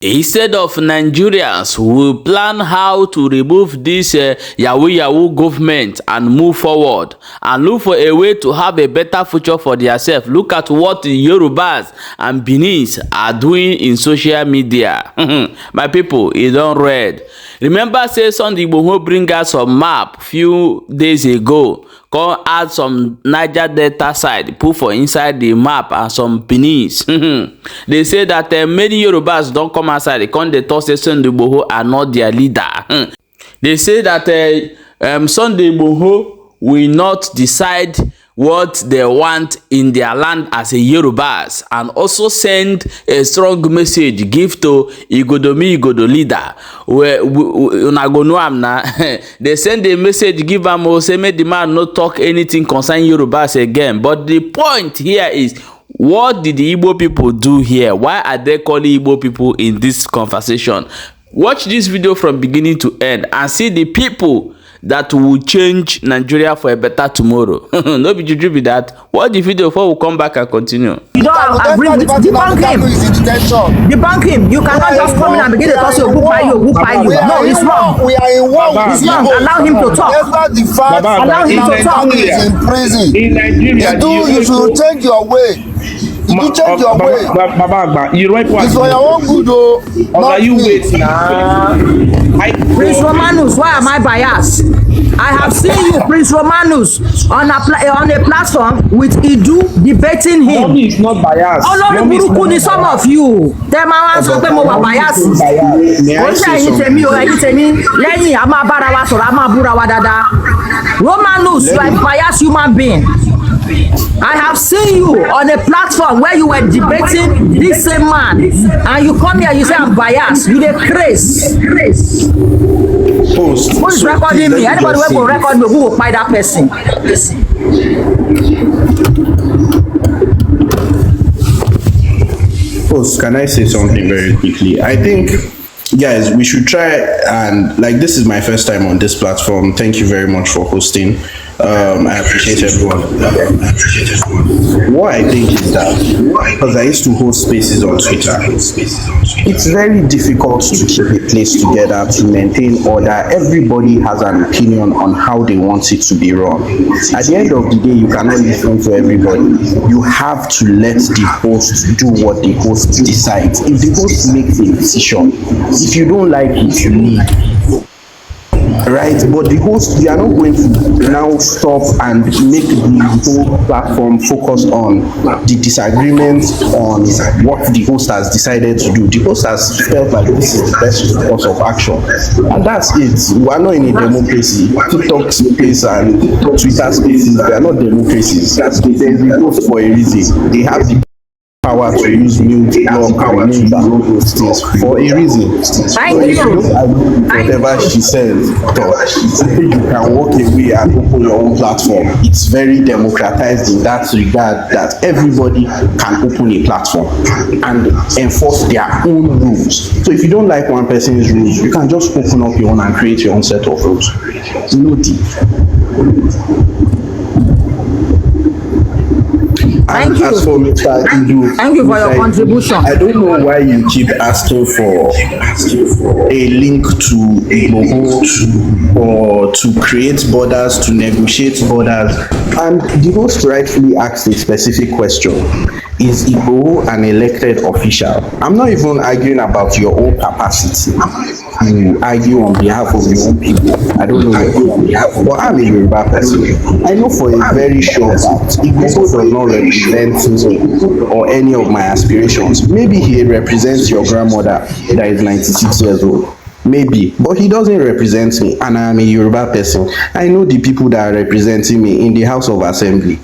Instead of Nigerians will plan how to remove this Yahoo government and move forward and look for a way to have a better future for themselves. Look at what the Yorubas and Benis are doing in social media. My people, it don't read. Remember say Ndigbo bring us some map few days ago. Come add some Niger Delta side, put for inside the map and some Benis. They say that many Yorubas don't come outside. They come they talk say Ndigbo are not their leader. They say that Ndigbo will not decide what they want in their land as a Yorubas, and also send a strong message give to Igboho leader. They send a message give am say make the man not talk anything concerning Yorubas again. But the point here is, what did the Igbo people do here? Why are they calling Igbo people in this conversation? Watch this video from beginning to end and see the people that will change Nigeria for a better tomorrow. No be juju be that. Watch the video before we come back and continue. You don't agree with debunk him. Debunk him. You cannot just come in and begin to talk to who buy you. No, it's wrong. We are in war. It's wrong. Allow him to talk. Allow him to talk. He is in prison. In Nigeria, you should change your way. You change your way. You right it's for your own good, though. Are you waiting? Prince Romanus, why am I biased? I have seen you, Prince Romanus, on a platform with Idu debating him. Mommy is not biased. Oh no, the Buruku is some of you. Them are so biased. Romanus, you are a biased human being. I have seen you on a platform where you were debating this same man, and you come here, you say I'm biased. You dey craze. Post. Who is recording me? Anybody who will record me, who will find that person? Post, can I say something very quickly? I think, guys, we should try and, like, this is my first time on this platform. Thank you very much for hosting. I appreciate everyone. What I think is that, because I used to host spaces on Twitter, it's very difficult to keep a place together, to maintain order. Everybody has an opinion on how they want it to be run. At the end of the day, you cannot listen to everybody. You have to let the host do what the host decides. If the host makes a decision, if you don't like it, you leave. Right, but the host, we are not going to now stop and make the whole platform focus on the disagreement on what the host has decided to do. The host has felt like this is the best course of action, and that's it. We are not in a democracy. TikTok space and Twitter spaces, they are not democracies. There is a host for a reason. They have the power to use mute, block, and remove those things for a reason. Thank you. Whatever she says, you can walk away and open your own platform. It's very democratized in that regard, that everybody can open a platform and enforce their own rules. So if you don't like one person's rules, you can just open up your own and create your own set of rules. No deep. Thank you. As for Mr. Idu, thank you for your contribution. I don't know why you keep asking for a link to Igboho or to create borders, to negotiate borders. And the host rightfully asked a specific question. Is Igboho an elected official? I'm not even arguing about your own capacity. You argue on behalf of your own people. I don't know on behalf of, but I'm a Yoruba person. I know for a very sure fact, Igboho does not represent me or any of my aspirations. Maybe he represents your grandmother that is 96 years old. Maybe, but he doesn't represent me, and I am a Yoruba person. I know the people that are representing me in the House of Assembly.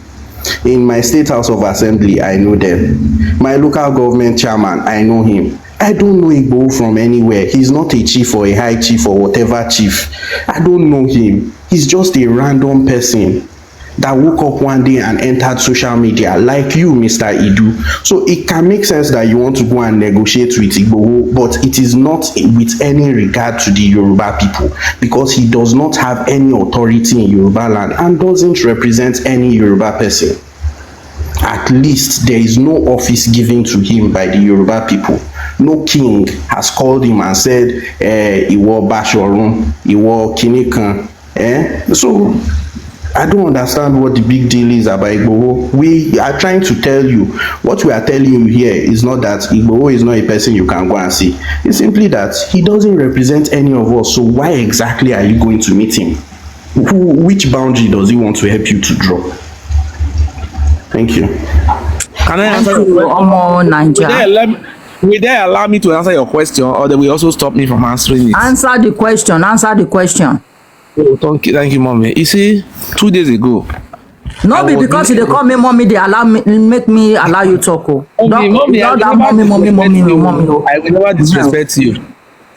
In my state House of Assembly, I know them. My local government chairman, I know him. I don't know Igboho from anywhere. He's not a chief or a high chief or whatever chief. I don't know him. He's just a random person that woke up one day and entered social media like you, Mr. Idu. So it can make sense that you want to go and negotiate with Igboho, but it is not with any regard to the Yoruba people, because he does not have any authority in Yoruba land and doesn't represent any Yoruba person. At least there is no office given to him by the Yoruba people. no king has called him and said, Iwo Bashorun, Iwo Kinikan. So I don't understand what the big deal is about Igboho. We are trying to tell you, what we are telling you here is not that Igboho is not a person you can go and see. It's simply that he doesn't represent any of us. So why exactly are you going to meet him? Which boundary does he want to help you to draw? Thank you. Can I answer your question? Will they allow me to answer your question, or they will also stop me from answering it? Answer the question. Answer the question. Oh, thank you, mommy. You see, 2 days ago. No, be because they call me mommy, they make me allow you talk. Mommy, I will never disrespect you.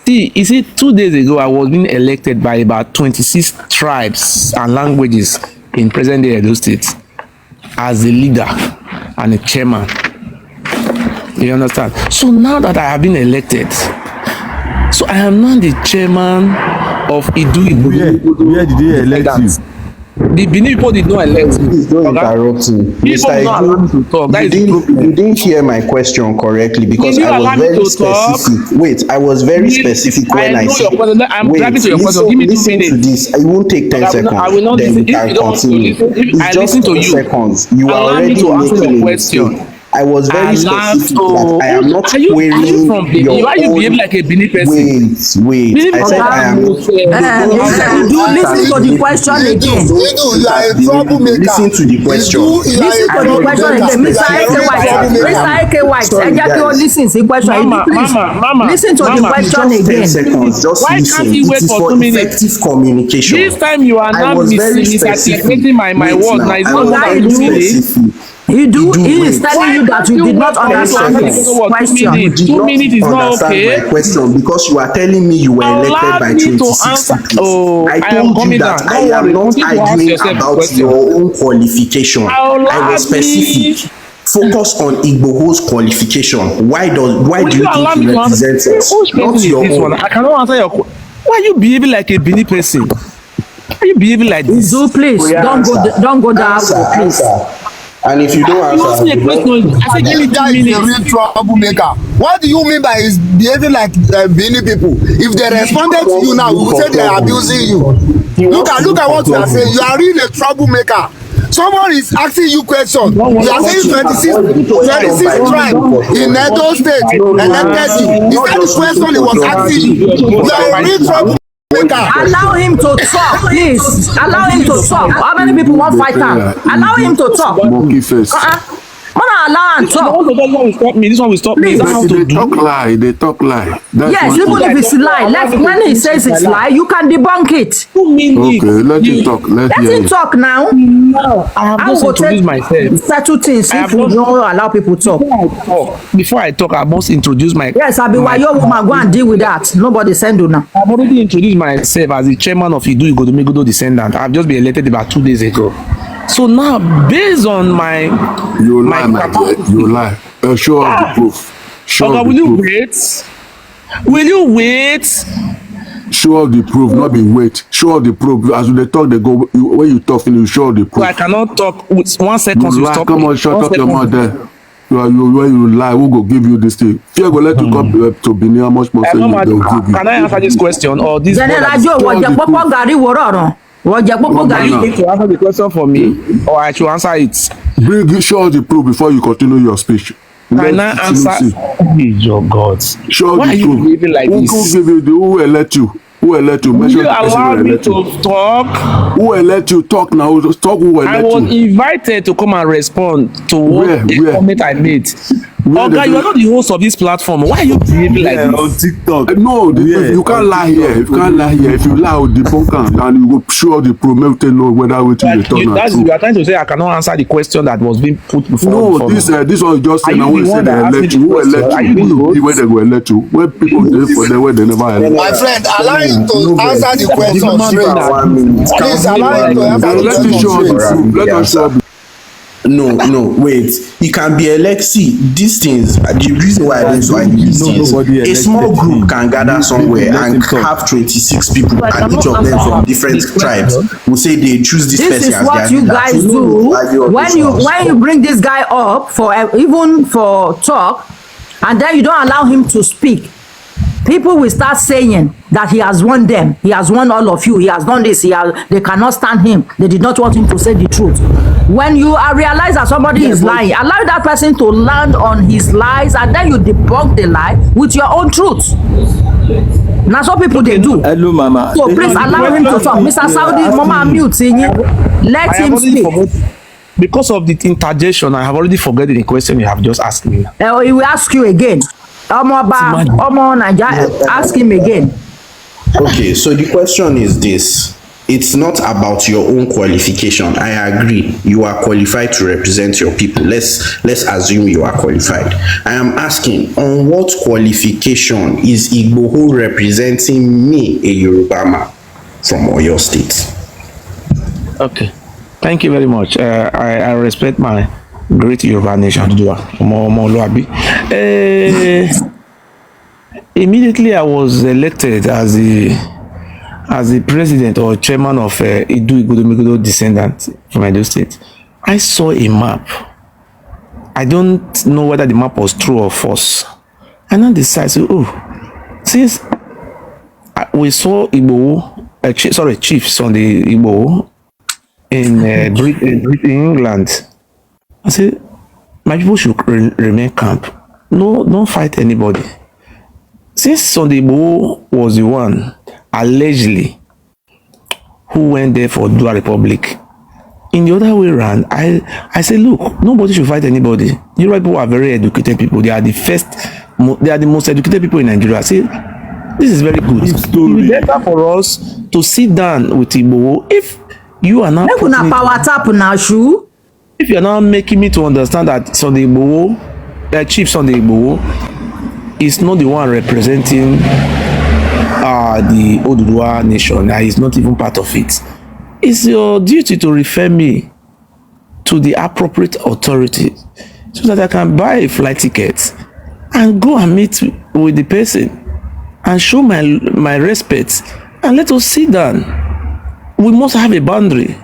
See, you see, 2 days ago, I was being elected by about 26 tribes and languages in present-day Edo State as a leader and a chairman. You understand? So now that I have been elected, so I am now the chairman of Igboho. Where did they elect you? The Benin people did not elect me. Please don't interrupt me. People did not allow me to talk. That is the problem. You didn't hear my question correctly because I was very specific. Wait, I was very specific when I said. I'm grabbing to your question. Give me 2 minutes. To this. It won't take 10 seconds. I will not then listen. you can continue. I listen to you. Seconds. You are already making a question. I was very specific that I am not querying your Why you behave like a Benin person? Wait. I said I am. Listen to the question again. You are a troublemaker. Listen to the question. Listen to the question again. Mr. Eke White. Listen to the question. Listen to the question again. 10 seconds. Just Why listen. can't you wait It is for 2 minutes? effective communication. This time you are not miscalculating my words. Now it's not I what do. you He is telling you that you did not understand his question. 2 minutes is not okay. My question because you are telling me you were elected by 26 people. I told you that I am not arguing about your own qualification. I was specific. Focus on Igboho's qualification. Why do you think he represents us? Not your own. I cannot answer your question. Why are you behaving like a Benin person? Why are you behaving like this? Do please don't go down. Please. And if you don't answer, I said give me 2 That is a minutes. real troublemaker. What do you mean by is behaving like Benin people? If they responded to you now, we would say they are abusing you. Look at what you are saying. You are really a troublemaker. Someone is asking you questions. You are saying 26 tribes in Edo State elected you. Is that the question he was asking you? You are a real troublemaker. Allow him to talk, please. Allow him to talk. How many people want fight him? Allow him to talk. Monkey face. Allow him to talk. This one will stop me. This one will stop me. They talk lie. They talk lie. Yes, even if it's lie, when he says it's lie, you can debunk it. 2 minutes. Okay, let him talk. Let him talk now. No, I have just introduced myself. Settle things if you don't allow people to talk. Before I talk, I must introduce my. Yes, I'll be why your woman go and deal with that. Nobody send you now. I've already introduced myself as the chairman of Igboho descendant. I've just been elected about 2 days ago. So now, based on you lie. Show us the proof. Show us will the you proof. wait? Will you wait? Show us the proof, not be wait. Show us the proof. As they talk, they go. When you talk, you show us the proof. So I cannot talk with 1 second. You lie. Stop Come me. on, shut 1 up your second. mouth there. When you lie, who go give you this thing? Fear go let you come to Benin. How much more say they will give you? Can I answer this question or this? General Joe, what you papa gari woro? What you papa Are you gari? going to answer the question for me, or I should answer it? Show us the proof before you continue your speech. Can I answer? Your God. Show Why the are you proof. behaving like Who this? give you who elect you? Who elect you? Will Mention you the person allow who me elect you. to talk? Who elect you? Talk now. Talk who I elect was you. invited to come and respond to what the comment I made. Oga, you are not the host of this platform. Why are you behaving like this? On TikTok. No, you can't lie here. You can't lie here. If you lie, I'll debunk am and you go show the proof. Make them know whether wetin they talk na true. You are trying to say I cannot answer the question that was being put before. No, this one just say na when say they elect you. Who elect you? Who you be when they go elect you? When people dey for them when they never elect. My friend, allow him to answer the question straight. Please allow him to answer the Let me question show the straight. proof. Let us show. No, wait. He can be elected. See, these things, the reason why I don't like these things, a small group can gather somewhere and have 26 people, and each of them from different tribes will say they choose this person This is as what their you leader. guys do when you bring this guy up for even for talk. and then you don't allow him to speak, people will start saying that he has won them, he has won all of you, he has done this, they cannot stand him, they did not want him to say the truth. When you realize that somebody is lying, allow that person to land on his lies, and then you debunk the lie with your own truth. Now some people they do. Hello, Mama. So please allow him to talk. Mr. Saudi, Mama, mute. Let him speak. Because of the interjection, I have already forgotten the question you have just asked me. He will ask you again. Ask him again. Okay, so the question is this. It's not about your own qualification. I agree. You are qualified to represent your people. Let's assume you are qualified. I am asking, on what qualification is Igboho representing me, a Yoruba man from Oyo State? Okay. Thank you very much. I respect my great Yoruba nation. Immediately I was elected as the president or chairman of Igboho descendant from Edo State. I saw a map. I don't know whether the map was true or false. And then decided, since we saw Igboho, chiefs on the Igboho in England, I said, my people should remain camp. No, don't fight anybody. Since Sunday Igboho was the one allegedly who went there for Dua Republic, in the other way around, I say, look, nobody should fight anybody. Yoruba people are very educated people. They are the most educated people in Nigeria. See, this is very good. It will be better for us to sit down with Igboho. If you are not if you are not making me to understand that Sunday Igboho, Chief Sunday Igboho, is not the one representing the Oduduwa nation, he's not even part of it. It's your duty to refer me to the appropriate authority so that I can buy a flight ticket and go and meet with the person and show my respect and let us sit down. We must have a boundary.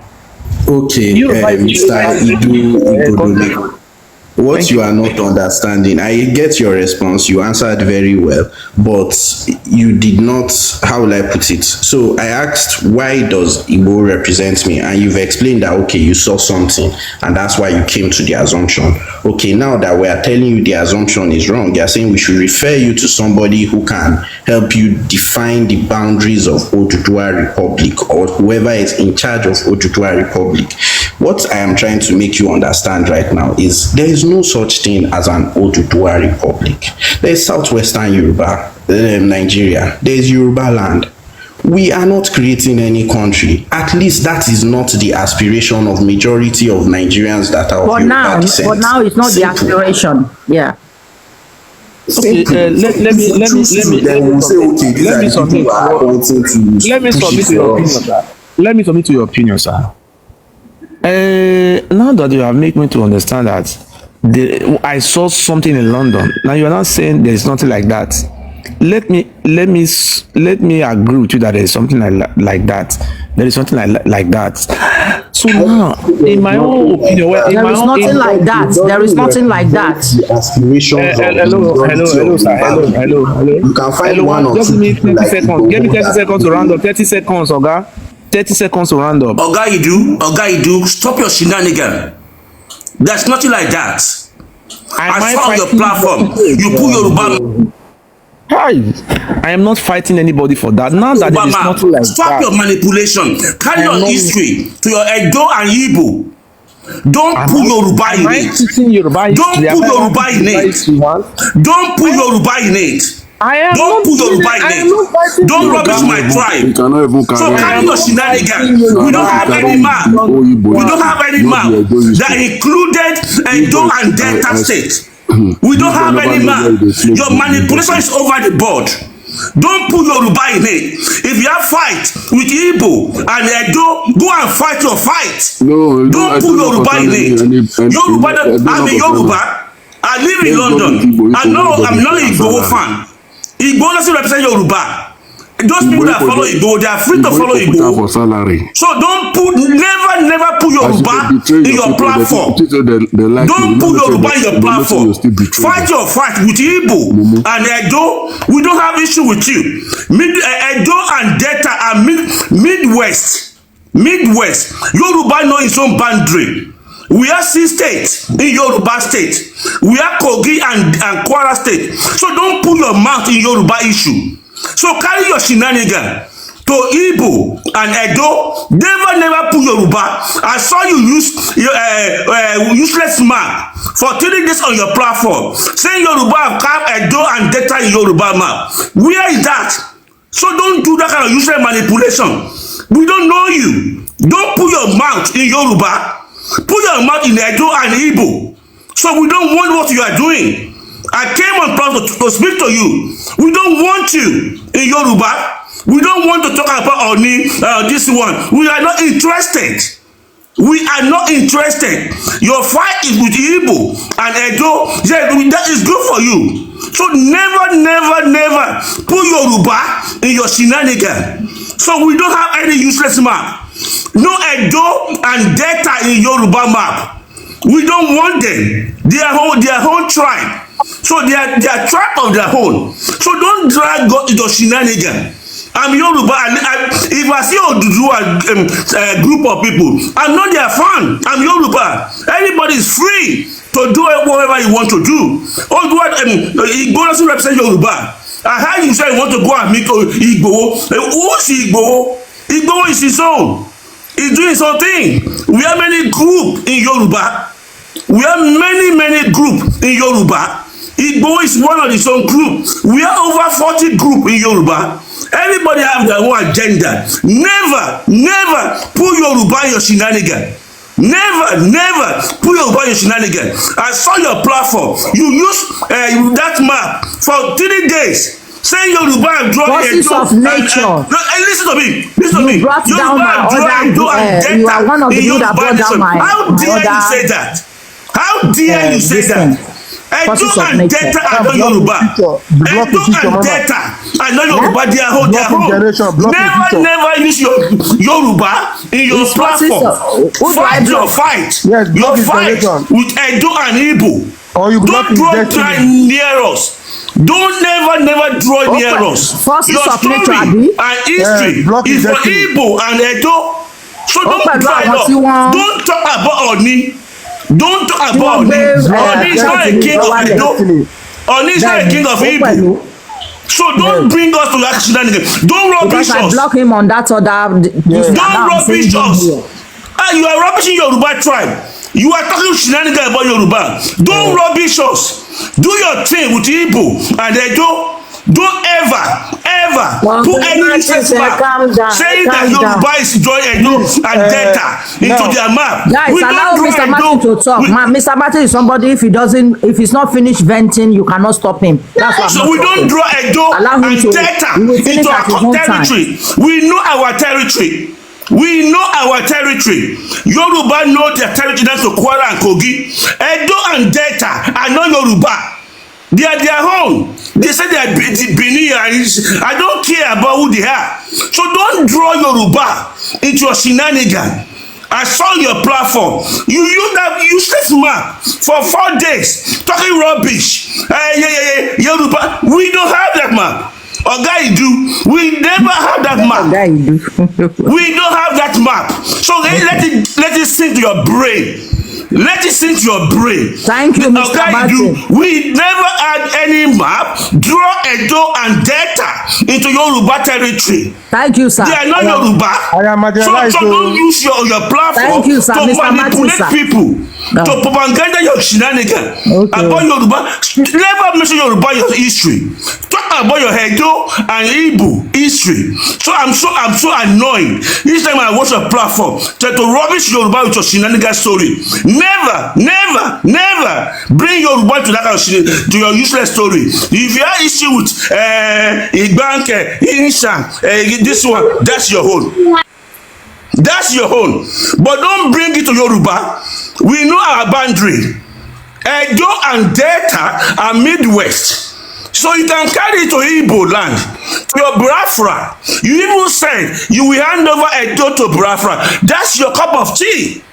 Okay, Mr. Idu, what you are not understanding, I get your response, you answered very well, but you did not, how will I put it? So I asked, why does Igbo represent me? And you've explained that, okay, you saw something, and that's why you came to the assumption. Okay, now that we are telling you the assumption is wrong, they are saying we should refer you to somebody who can help you define the boundaries of Oduduwa Republic, or whoever is in charge of Oduduwa Republic. What I am trying to make you understand right now is there is no such thing as an Oduduwa Republic. There is Southwestern Yoruba, Nigeria. There is Yoruba land. We are not creating any country. At least that is not the aspiration of majority of Nigerians that are of Yoruba descent. But now it's not the aspiration. Yeah. Okay, let me submit to your opinion, sir. Now that you have made me to understand that I saw something in London. Now you are not saying there is nothing like that. Let me agree with you that there is something like that. There is something like that. So now, in my own opinion, there is nothing like that. There is nothing like that. Hello. You can find one or two. Just give me 30 seconds. Give me 30 seconds to round up. 30 seconds, Oga. 30 seconds to round up. Oga Idu, stop your shenanigan. There's nothing like that. I saw your platform. You put Yoruba. I am not fighting anybody for that. Now that there is nothing like stop that. Your manipulation. Carry on history to your Edo and Igbo. Don't put Yoruba in it. Don't put Yoruba in it. Don't put Yoruba in it. Don't put Yoruba in it. Don't rubbish my tribe. So carry your shenanigans. We don't have any map. We don't have any map that included Edo and Delta State. We don't have any map. Your manipulation is over the board. Don't put Yoruba in it. If you have fight with Igbo and Edo, go and fight your fight. Don't put Yoruba in it. I'm a Yoruba. I live in London. I'm not an Igbo fan. Igbo doesn't represent Yoruba. those people that follow Igboho, they are free to follow Igboho. For salary. So don't put, never put Yoruba in your platform. Don't put Yoruba in your platform. Fight your fight with Igbo and Edo. We don't have issue with you. Edo and Delta are Midwest. Yoruba know its own boundary. We are 6 states in Yoruba state. We are Kogi and Kwara state. So don't put your mouth in Yoruba issue. So carry your shenanigan to Igbo and Edo. Never put Yoruba. I saw you use useless map for 3 days on your platform, saying Yoruba have carved Edo and Delta in Yoruba map. Where is that? So don't do that kind of useless manipulation. We don't know you. Don't put your mouth in Yoruba. Put your mouth in Edo and Igbo. So we don't want what you are doing. I came on platform to speak to you. We don't want you in Yoruba. We don't want to talk about this one. We are not interested. We are not interested. Your fight is with Igbo and Edo. That is good for you. So never put Yoruba in your shenanigan. So we don't have any useless map. No Edo and Delta in Yoruba map. We don't want them. They are their own tribe. So they are tribe of their own. So don't drag God into shenanigan. I'm Yoruba, and if I see a group of people, I'm not their fan. I'm Yoruba. Everybody is free to do whatever you want to do. Igbo doesn't represent Yoruba. I heard you say you want to go and meet Igboho. Who's Igboho? Igboho is his own. He's doing his own thing. We have many groups in Yoruba. We have many groups in Yoruba. Igboho is one of his own groups. We have over 40 groups in Yoruba. Everybody have their own agenda. Never put Yoruba in your shenanigan. Never put Yoruba in your shenanigan. I saw your platform. You use that map for 3 days. Saying Yoruba and draw forces of nature. Listen to me. You brought down my order. You are one of the people that brought down my order. How dare you say that? How dare you say that? Edo and Delta are not Yoruba. Edo and Delta are not Yoruba. They are home. Never use your Yoruba in your platform. Fight your fight. Your fight with Edo and Igbo. Don't draw near us. Don't never draw near us. Your story and history is for Igbo and Edo. So don't try up. Don't talk about Oni. Don't talk about Oni. Oni is not a king of Edo. Oni is not a king of Igbo. So don't bring us to that shenanigans. Don't rubbish us. I block him on that other. Don't rubbish us. You are rubbishing Yoruba tribe. You are talking shenanigans about Yoruba. Don't rubbish us. Do your thing with Igbo and Edo. Don't ever put any useless map saying that Yoruba is joining Edo and Delta into their map. Guys, allow Mr. Martin to talk. Mr. Martin is somebody, if he's not finished venting, you cannot stop him. That's what so we don't draw Edo and Delta into our territory. We know our territory. We know our territory. Yoruba know their territory down to Kwara and Kogi. Edo and Delta are not Yoruba. They are their own. They say they are Benin. I don't care about who they are. So don't draw Yoruba into your shenanigan. I saw your platform. You use that useless map for 4 days talking rubbish. Yoruba. We don't have that map. Oga do. We never have that map. We don't have that map. So let it sink to your brain. Let it sink to your brain. Thank you, Mr. Martin. We never had any map. Draw Edo and Delta into Yoruba territory. Thank you, sir. They are not Yoruba. So don't use your platform to manipulate people. To propaganda your shenanigans about Yoruba. Never mention Yoruba your history. Talk about your Edo and Igbo history. So I'm so annoyed. Each time I watch a platform, try to rubbish Yoruba with your shenanigan story. Never bring Yoruba to that kind of to your useless story. If you have issue with Igbanke, Insha, this one, that's your own. That's your own. But don't bring it to Yoruba. We know our boundary. Edo and Delta are Midwest. So you can carry it to Igbo land. your Biafra. You even said you will hand over Edo to Biafra. That's your cup of tea.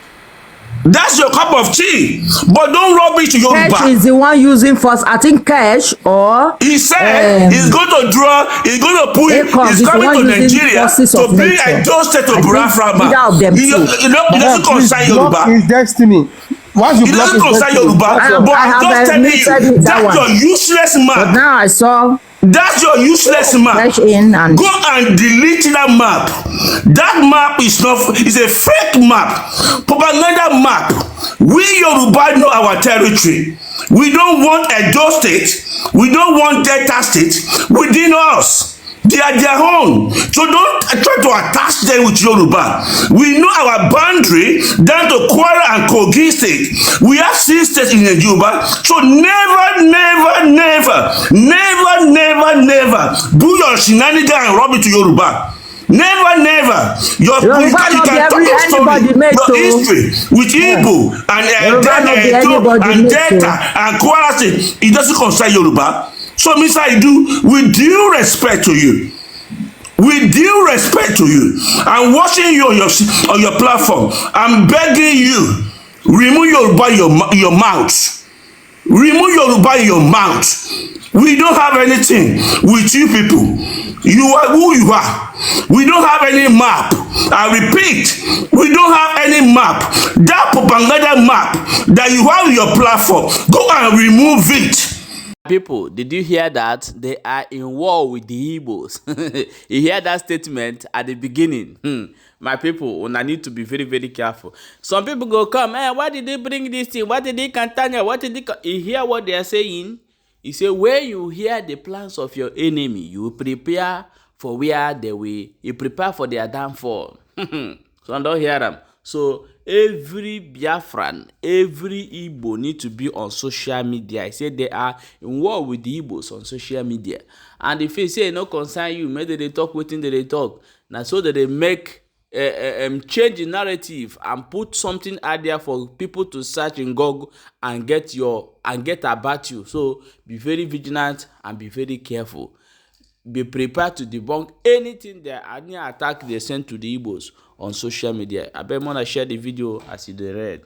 That's your cup of tea. But don't rub it to Yoruba. Cash is the one using first. I think Cash or he said he's going to draw, he's going to put, he's coming to Nigeria to bring Edo State to Biafra. He doesn't concern Yoruba. His destiny. It doesn't concern Yoruba. But I'm just telling you, that's your useless man. But now I saw. That's your useless map. Go and delete that map. That map is not, it's a fake map. Propaganda map. We Yoruba know our territory. We don't want Edo State. We don't want Delta State within us. They are their own. So don't try to attach them with Yoruba. We know our boundary down to Kwara and Kogi State. We have 6 states in Yoruba. So never do your shenanigans and rub it to Yoruba. Never. You can talk your story, your history with Igbo and Delta and Kwara State. It doesn't concern Yoruba. So, Mr. Idu, with due respect to you, I'm watching you on your platform. I'm begging you, remove Yoruba in your mouth. Remove Yoruba in your mouth. We don't have anything with you people. You are who you are. We don't have any map. I repeat, we don't have any map. That propaganda map that you have on your platform, go and remove it. People, did you hear that? They are in war with the Igbos. You hear that statement at the beginning? My people, I need to be very, very careful. Some people go come, why did they bring this thing? What did they Cantania? What did they... You hear what they are saying? You say, where you hear the plans of your enemy, you prepare for where they will... You prepare for their downfall. So I don't hear them. So every Biafran, every Igbo need to be on social media. I say they are in war with the Igbos on social media. And if you say no concern you, maybe they talk within they talk. Now so that they make change the narrative and put something out there for people to search in Google and get about you. So be very vigilant and be very careful. Be prepared to debunk anything that any attack they send to the Igbos on social media. I bet wanna share the video as you read.